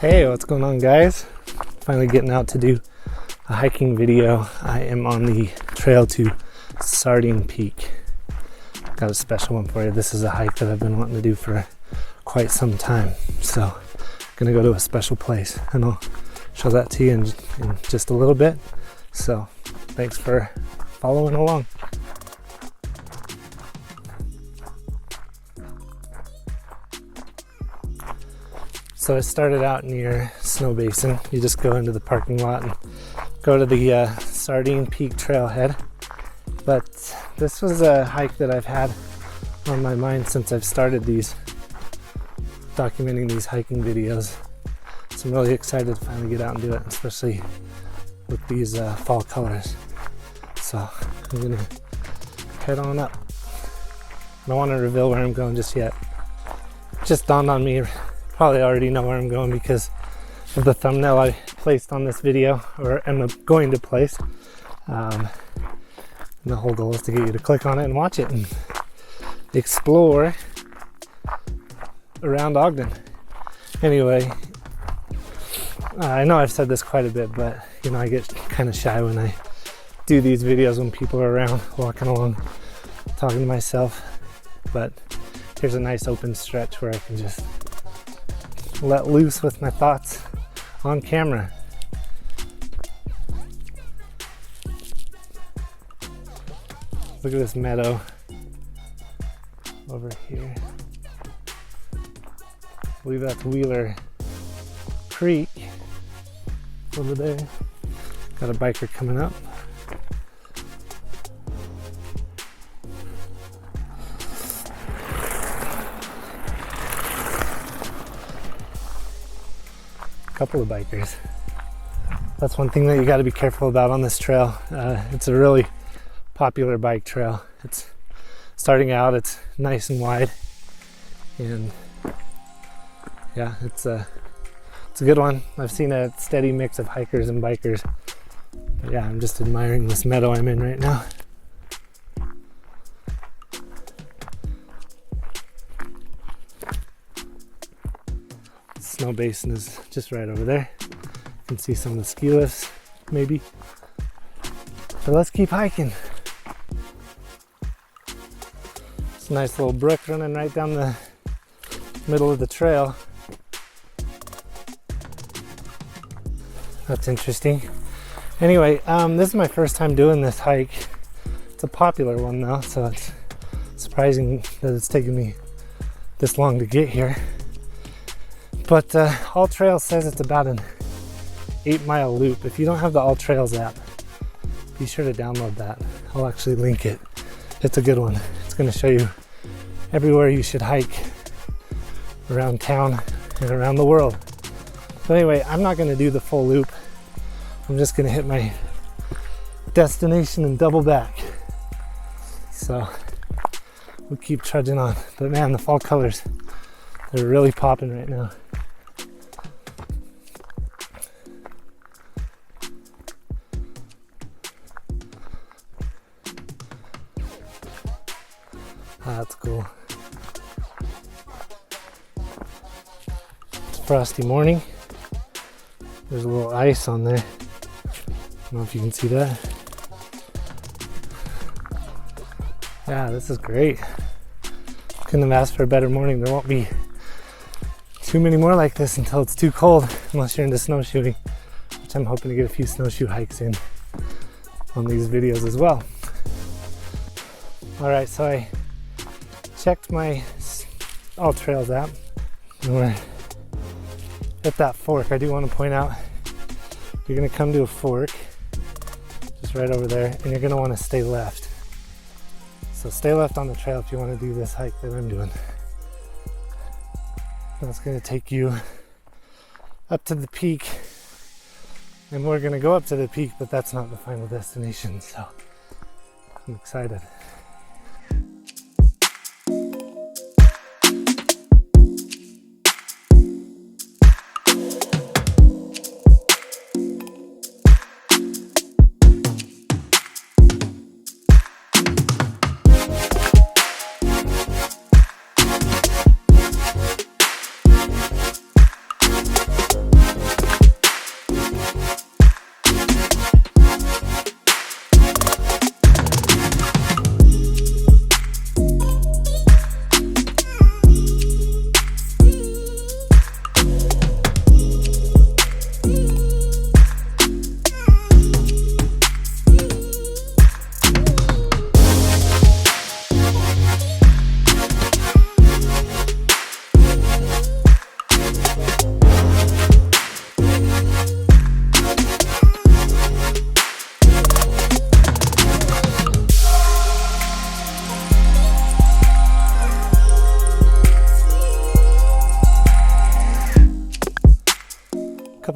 Hey, what's going on, guys? Finally getting out to do a hiking video. I am on the trail to Sardine Peak. Got a special one for you. This is a hike that I've been wanting to do for quite some time. So I'm gonna go to a special place and I'll show that to you in just a little bit. So thanks for following along. So I started out near Snow Basin. You just go into the parking lot and go to the Sardine Peak trailhead. But this was a hike that I've had on my mind since I've started documenting these hiking videos. So I'm really excited to finally get out and do it, especially with these fall colors. So I'm gonna head on up. I don't want to reveal where I'm going just yet. It just dawned on me. Probably already know where I'm going because of the thumbnail I placed on this video, or am going to place. And the whole goal is to get you to click on it and watch it and explore around Ogden. Anyway, I know I've said this quite a bit, but I get kind of shy when I do these videos when people are around, walking along, talking to myself. But here's a nice open stretch where I can just let loose with my thoughts on camera. Look at this meadow over here. I believe that's Wheeler Creek over there. Got a biker coming up. Couple of bikers. That's one thing that you got to be careful about on this trail. It's a really popular bike trail. It's starting out, it's nice and wide, and yeah, it's a good one. I've seen a steady mix of hikers and bikers. But yeah, I'm just admiring this meadow I'm in right now. Snow Basin is just right over there. You can see some of the ski lifts, maybe. But let's keep hiking. It's a nice little brook running right down the middle of the trail. That's interesting. Anyway, this is my first time doing this hike. It's a popular one though, so it's surprising that it's taken me this long to get here. But All Trails says it's about an 8-mile loop. If you don't have the All Trails app, be sure to download that. I'll actually link it. It's a good one. It's going to show you everywhere you should hike around town and around the world. But anyway, I'm not going to do the full loop. I'm just going to hit my destination and double back. So we'll keep trudging on. But man, the fall colors, they're really popping right now. That's cool. It's a frosty morning. There's a little ice on there. I don't know if you can see that. Yeah, this is great. Couldn't have asked for a better morning. There won't be too many more like this until it's too cold, unless you're into snowshoeing, which I'm hoping to get a few snowshoe hikes in on these videos as well. Alright, so I checked my All Trails app and we're at that fork. I do want to point out you're going to come to a fork just right over there, and you're going to want to stay left. So stay left on the trail if you want to do this hike that I'm doing. That's going to take you up to the peak, and we're going to go up to the peak, but that's not the final destination, so I'm excited.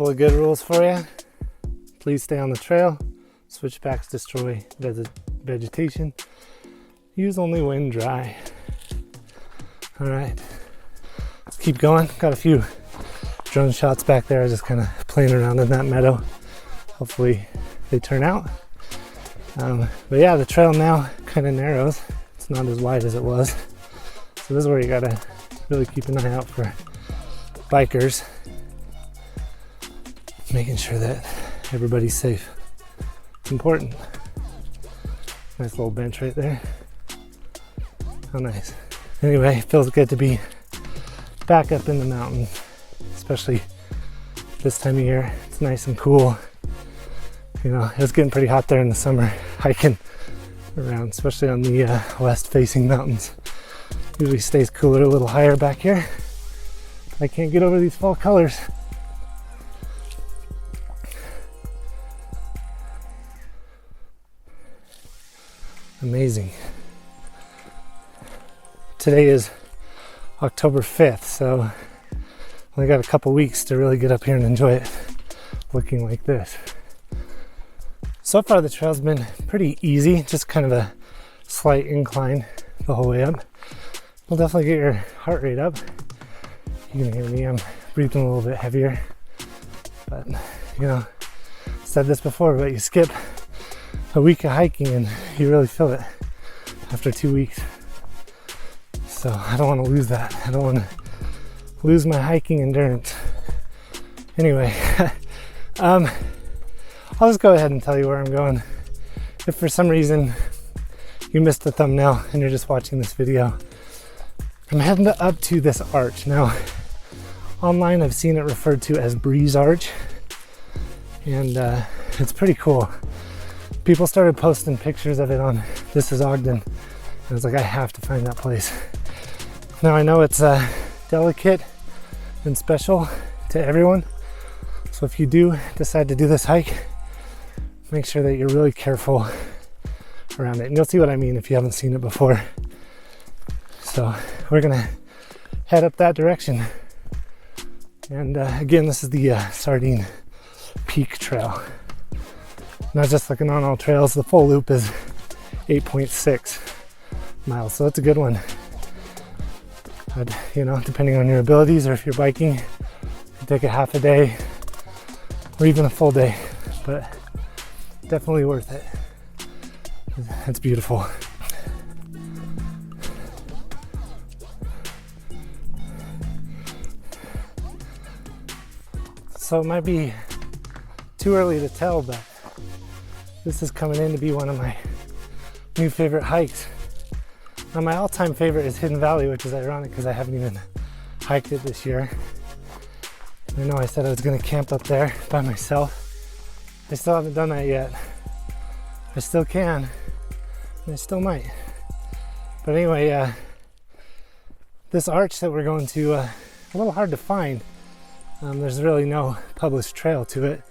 couple of good rules for you. Please stay on the trail. Switchbacks destroy vegetation. Use only when dry. All right, let's keep going. Got a few drone shots back there, just kind of playing around in that meadow. Hopefully they turn out. But yeah, the trail now kind of narrows. It's not as wide as it was. So this is where you gotta really keep an eye out for bikers, making sure that everybody's safe. It's important. Nice little bench right there. How nice. Anyway, it feels good to be back up in the mountain, especially this time of year. It's nice and cool. You know, it was getting pretty hot there in the summer, hiking around, especially on the west-facing mountains. Usually stays cooler a little higher back here. I can't get over these fall colors. Amazing. Today is October 5th, so only got a couple weeks to really get up here and enjoy it looking like this. So far the trail's been pretty easy, just kind of a slight incline the whole way up. Will definitely get your heart rate up. You can hear me, I'm breathing a little bit heavier. But, you know, I've said this before, but you skip a week of hiking and you really feel it after 2 weeks. So I don't want to lose that. I don't want to lose my hiking endurance. Anyway, I'll just go ahead and tell you where I'm going. If for some reason you missed the thumbnail and you're just watching this video, I'm heading up to this arch. Now, online I've seen it referred to as Breeze Arch, and it's pretty cool. People started posting pictures of it on This Is Ogden, and I was like, I have to find that place. Now I know it's delicate and special to everyone, so if you do decide to do this hike, make sure that you're really careful around it. And you'll see what I mean if you haven't seen it before. So we're gonna head up that direction. And again, this is the Sardine Peak Trail. Not just looking on all trails, the full loop is 8.6 miles, so it's a good one. But, you know, depending on your abilities or if you're biking, you can take a half a day or even a full day, but definitely worth it. It's beautiful. So it might be too early to tell, but this is coming in to be one of my new favorite hikes. Now my all-time favorite is Hidden Valley, which is ironic because I haven't even hiked it this year. I know I said I was going to camp up there by myself. I still haven't done that yet. I still can, and I still might. But anyway, this arch that we're going to, a little hard to find. There's really no published trail to it,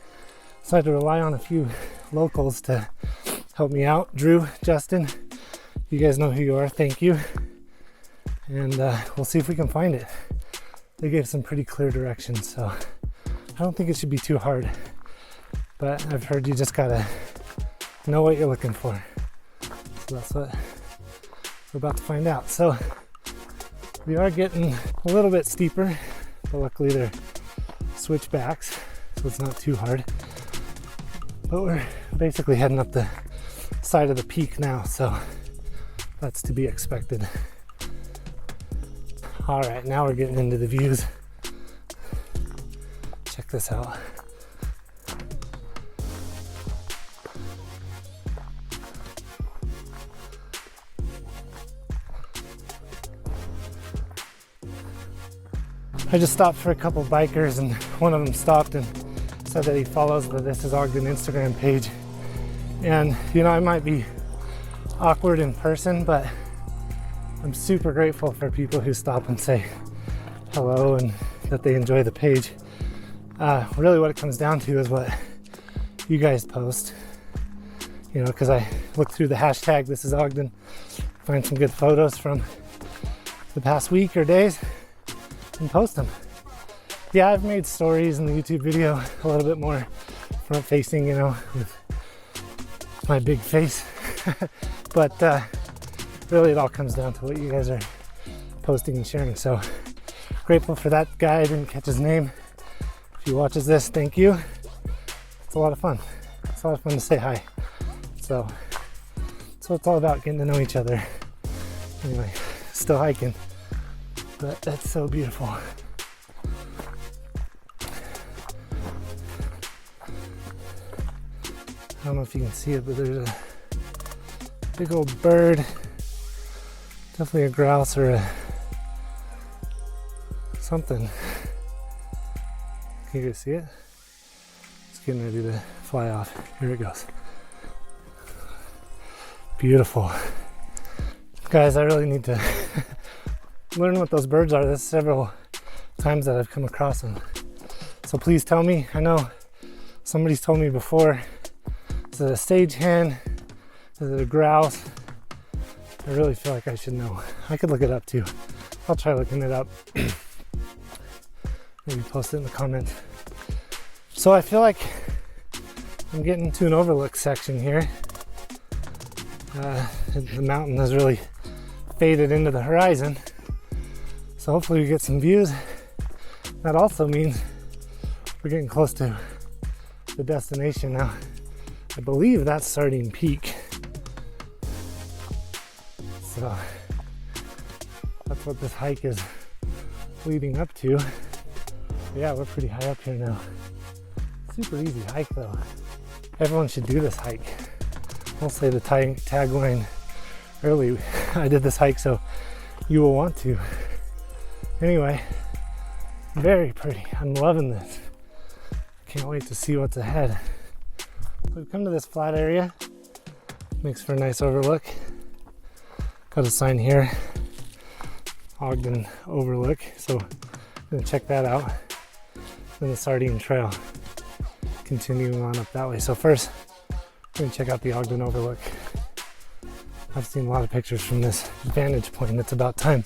so I had to rely on a few locals to help me out. Drew, Justin, you guys know who you are, thank you. And we'll see if we can find it. They gave some pretty clear directions, so I don't think it should be too hard. But I've heard you just gotta know what you're looking for. So that's what we're about to find out. So we are getting a little bit steeper, but luckily they're switchbacks, so it's not too hard. But we're basically heading up the side of the peak now, so that's to be expected. All right, now we're getting into the views. Check this out. I just stopped for a couple bikers, and one of them stopped and said that he follows the This Is Ogden Instagram page. And you know, I might be awkward in person, but I'm super grateful for people who stop and say hello and that they enjoy the page. Really what it comes down to is what you guys post, you know, because I look through the hashtag This Is Ogden, find some good photos from the past week or days and post them. Yeah, I've made stories in the YouTube video a little bit more front facing, you know, with my big face. But really it all comes down to what you guys are posting and sharing. So grateful for that guy. I didn't catch his name. If he watches this, thank you. It's a lot of fun. It's a lot of fun to say hi. So it's all about, getting to know each other. Anyway, still hiking, but that's so beautiful. I don't know if you can see it, but there's a big old bird. Definitely a grouse or a something. Can you guys see it? It's getting ready to fly off. Here it goes. Beautiful. Guys, I really need to learn what those birds are. There's several times that I've come across them. So please tell me. I know somebody's told me before. Is it a sage hen? Is it a grouse? I really feel like I should know. I could look it up too. I'll try looking it up. Maybe post it in the comments. So I feel like I'm getting to an overlook section here. The mountain has really faded into the horizon. So hopefully we get some views. That also means we're getting close to the destination now. I believe that's Sardine Peak. So that's what this hike is leading up to. Yeah, we're pretty high up here now. Super easy hike though. Everyone should do this hike. I'll say the tagline early. I did this hike so you will want to. Anyway, very pretty. I'm loving this. Can't wait to see what's ahead. We've come to this flat area. Makes for a nice overlook. Got a sign here, Ogden Overlook. So I'm gonna check that out. Then the Sardine Trail. Continuing on up that way. So first, we're gonna check out the Ogden Overlook. I've seen a lot of pictures from this vantage point. It's about time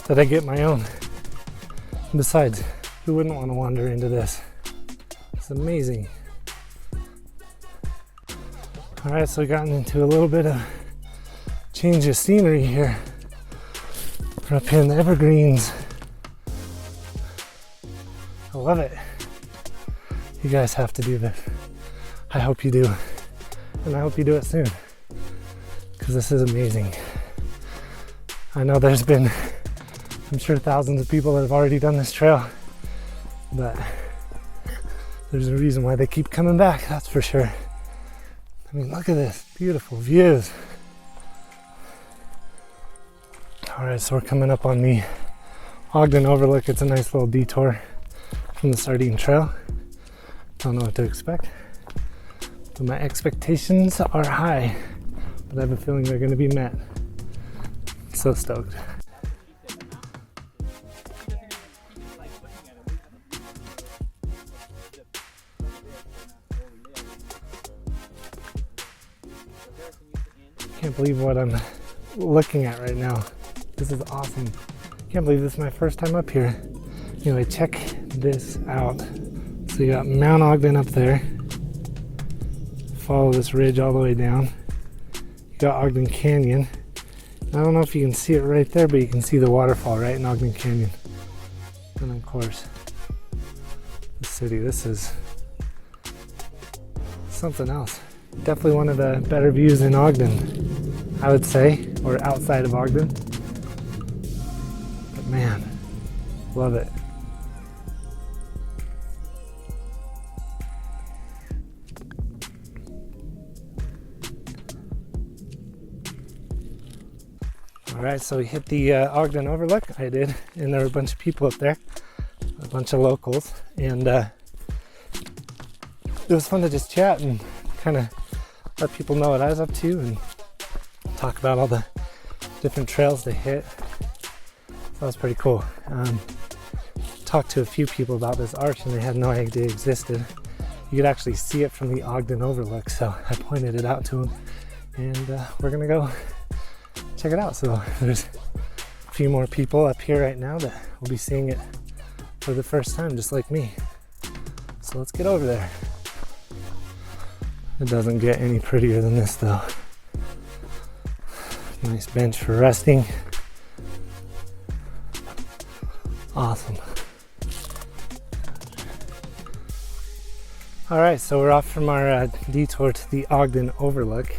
that I get my own. Besides, who wouldn't want to wander into this? It's amazing. All right, so we've gotten into a little bit of change of scenery here. We're up here in the evergreens. I love it. You guys have to do this. I hope you do. And I hope you do it soon. Because this is amazing. I know there's been, I'm sure, thousands of people that have already done this trail. But there's a reason why they keep coming back, that's for sure. I mean, look at this. Beautiful views. Alright, so we're coming up on the Ogden Overlook. It's a nice little detour from the Sardine Trail. Don't know what to expect. But my expectations are high. But I have a feeling they're going to be met. So stoked. Can't believe what I'm looking at right now. This is awesome. Can't believe this is my first time up here. Anyway, check this out. So you got Mount Ogden up there. Follow this ridge all the way down. You got Ogden Canyon. I don't know if you can see it right there, but you can see the waterfall right in Ogden Canyon. And of course, the city. This is something else. Definitely one of the better views in Ogden, I would say, or outside of Ogden. But man, love it. All right, so we hit the Ogden Overlook. I did, and there were a bunch of people up there, a bunch of locals, and it was fun to just chat and kind of let people know what I was up to and talk about all the different trails they hit. So that was pretty cool. Talked to a few people about this arch and they had no idea it existed. You could actually see it from the Ogden Overlook, so I pointed it out to them, and we're gonna go check it out. So there's a few more people up here right now that will be seeing it for the first time, just like me. So let's get over there. It doesn't get any prettier than this though. Nice bench for resting. Awesome. All right, so we're off from our detour to the Ogden Overlook,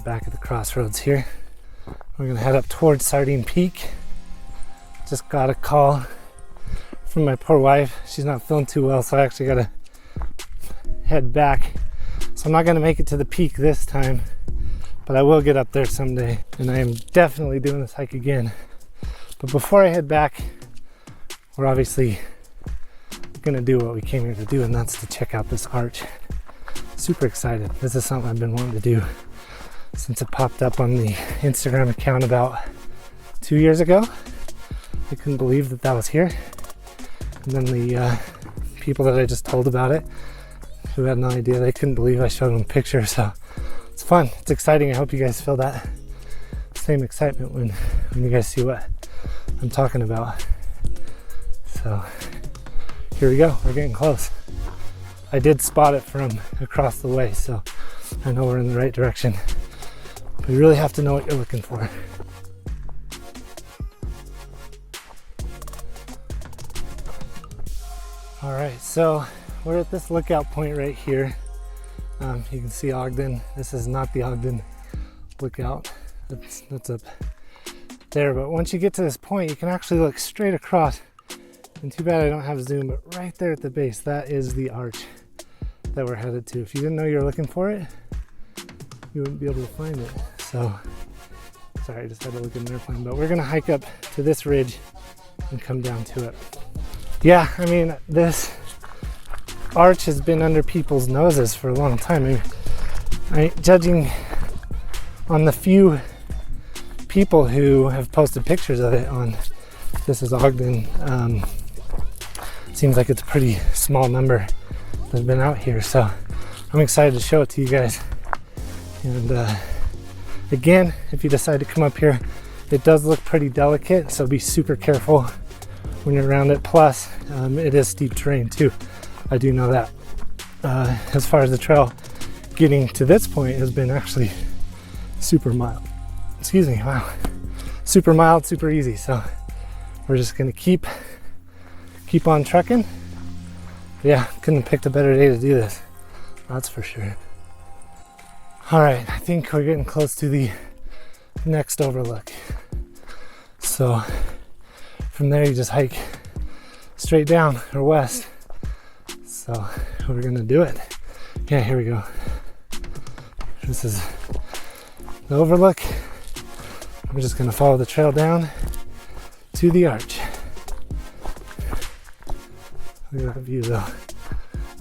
back at the crossroads here. We're gonna head up towards Sardine Peak. Just got a call from my poor wife. She's not feeling too well, so I actually gotta head back. So I'm not gonna make it to the peak this time, but I will get up there someday, and I am definitely doing this hike again. But before I head back, we're obviously gonna do what we came here to do, and that's to check out this arch. Super excited. This is something I've been wanting to do since it popped up on the Instagram account about 2 years ago. I couldn't believe that was here. And then the people that I just told about it, who had no idea, they couldn't believe I showed them pictures. So it's fun, it's exciting. I hope you guys feel that same excitement when you guys see what I'm talking about. So here we go, we're getting close. I did spot it from across the way, so I know we're in the right direction. But you really have to know what you're looking for. All right, so we're at this lookout point right here. You can see Ogden. This is not the Ogden lookout. That's up there, but once you get to this point, you can actually look straight across. And too bad I don't have zoom, but right there at the base, that is the arch that we're headed to. If you didn't know you were looking for it, you wouldn't be able to find it. So, sorry, I just had to look at an airplane, but we're gonna hike up to this ridge and come down to it. Yeah, I mean, this arch has been under people's noses for a long time. Judging on the few people who have posted pictures of it on This Is Ogden, seems like it's a pretty small number that's been out here, so I'm excited to show it to you guys. And again, if you decide to come up here, it does look pretty delicate, so be super careful when you're around it. Plus, it is steep terrain too. I do know that. As far as the trail, getting to this point has been actually super mild. Excuse me, wow. Super mild, super easy. So we're just gonna keep on trekking. Yeah, couldn't have picked a better day to do this. That's for sure. All right, I think we're getting close to the next overlook. So from there, you just hike straight down or west. So we're gonna do it. Yeah, here we go. This is the overlook. We're just gonna follow the trail down to the arch. Look at that view though,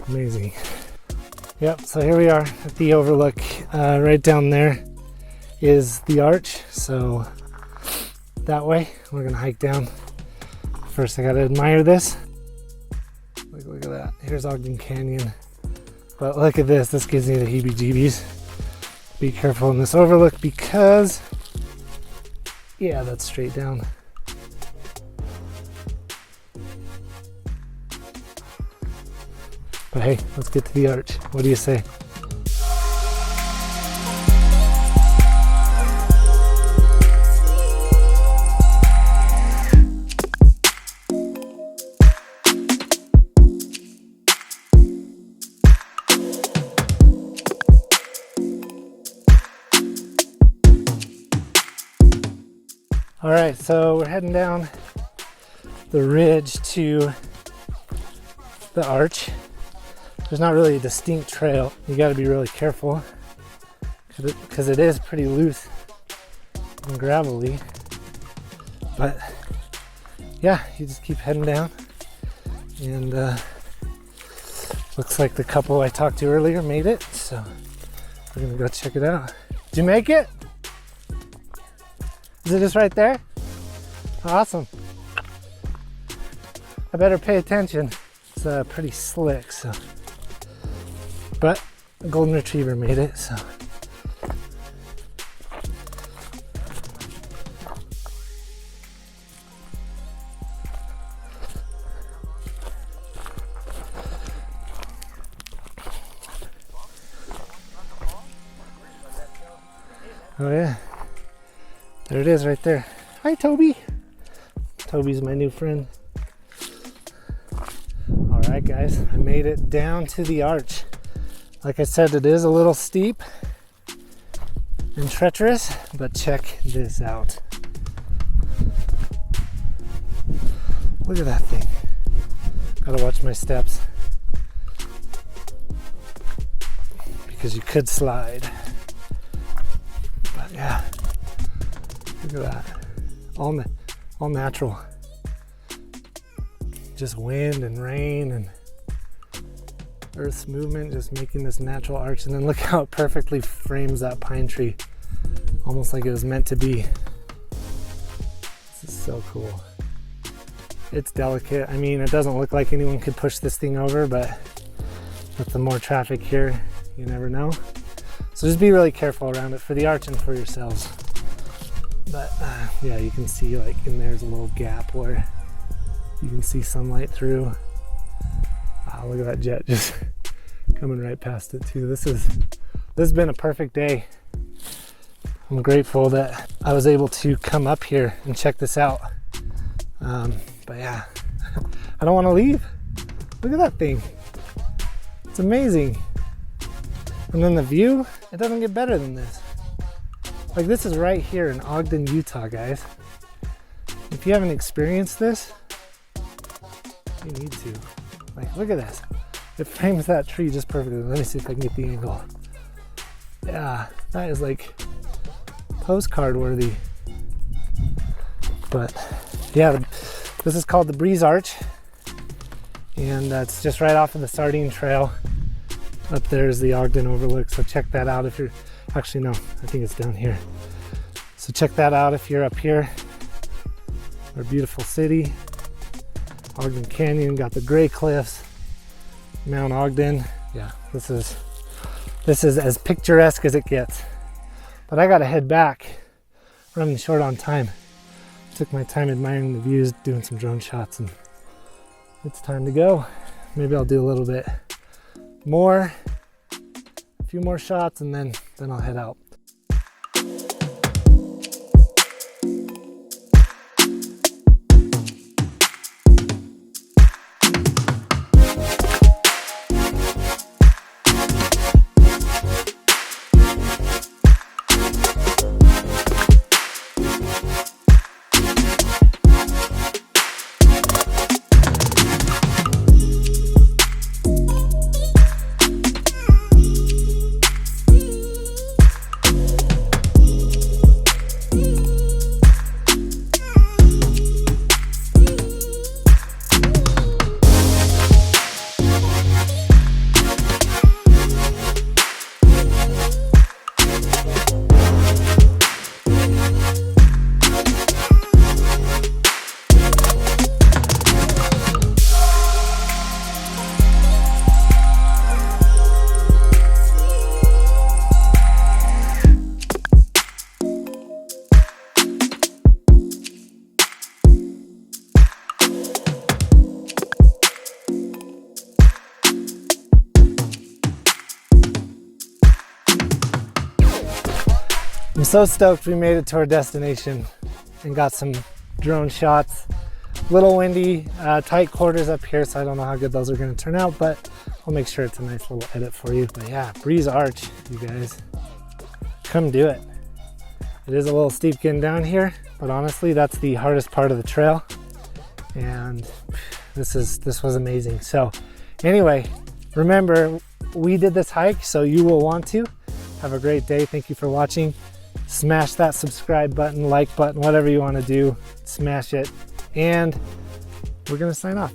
amazing. Yep, so here we are at the overlook. Right down there is the arch, so that way we're gonna hike down. First I gotta admire this. Look at that, here's Ogden Canyon. But look at this, this gives me the heebie-jeebies. Be careful in this overlook because, yeah, that's straight down. But hey, let's get to the arch. What do you say? All right, so we're heading down the ridge to the arch. There's not really a distinct trail. You got to be really careful because it is pretty loose and gravelly. But yeah, you just keep heading down. And looks like the couple I talked to earlier made it. So we're gonna go check it out. Did you make it? Is it just right there? Awesome. I better pay attention. It's pretty slick, so. But a golden retriever made it, so. Oh yeah, there it is right there. Hi Toby. Toby's my new friend. All right guys, I made it down to the arch. Like I said, it is a little steep and treacherous, but check this out. Look at that thing. Gotta watch my steps because you could slide. But yeah, look at that. All natural. Just wind and rain and Earth's movement just making this natural arch. And then look how it perfectly frames that pine tree. Almost like it was meant to be. This is so cool. It's delicate. I mean, it doesn't look like anyone could push this thing over, but with the more traffic here, you never know. So just be really careful around it for the arch and for yourselves. But yeah, you can see like in there's a little gap where you can see sunlight through. Wow, look at that jet just coming right past it too. This has been a perfect day. I'm grateful that I was able to come up here and check this out. But yeah, I don't want to leave. Look at that thing. It's amazing. And then the view, it doesn't get better than this. Like this is right here in Ogden, Utah, guys. If you haven't experienced this, you need to. Like, look at this. It frames that tree just perfectly. Let me see if I can get the angle. Yeah, that is like postcard worthy. But yeah, this is called the Breeze Arch. And that's just right off of the Sardine Trail. Up there is the Ogden Overlook, so check that out if you're, actually no, I think it's down here. So check that out if you're up here. Our beautiful city. Ogden Canyon, got the Gray Cliffs, Mount Ogden. Yeah, this is as picturesque as it gets. But I gotta head back, running short on time. Took my time admiring the views, doing some drone shots, and it's time to go. Maybe I'll do a little bit more, a few more shots, and then I'll head out. I'm so stoked we made it to our destination and got some drone shots. Little windy, tight quarters up here, so I don't know how good those are going to turn out, but I'll make sure it's a nice little edit for you. But yeah, Breeze Arch, you guys, come do it. It is a little steep getting down here, but honestly, that's the hardest part of the trail, and this was amazing. So anyway, remember, we did this hike, so you will want to. Have a great day. Thank you for watching. Smash that subscribe button, like button, whatever you want to do, smash it, and we're gonna sign off.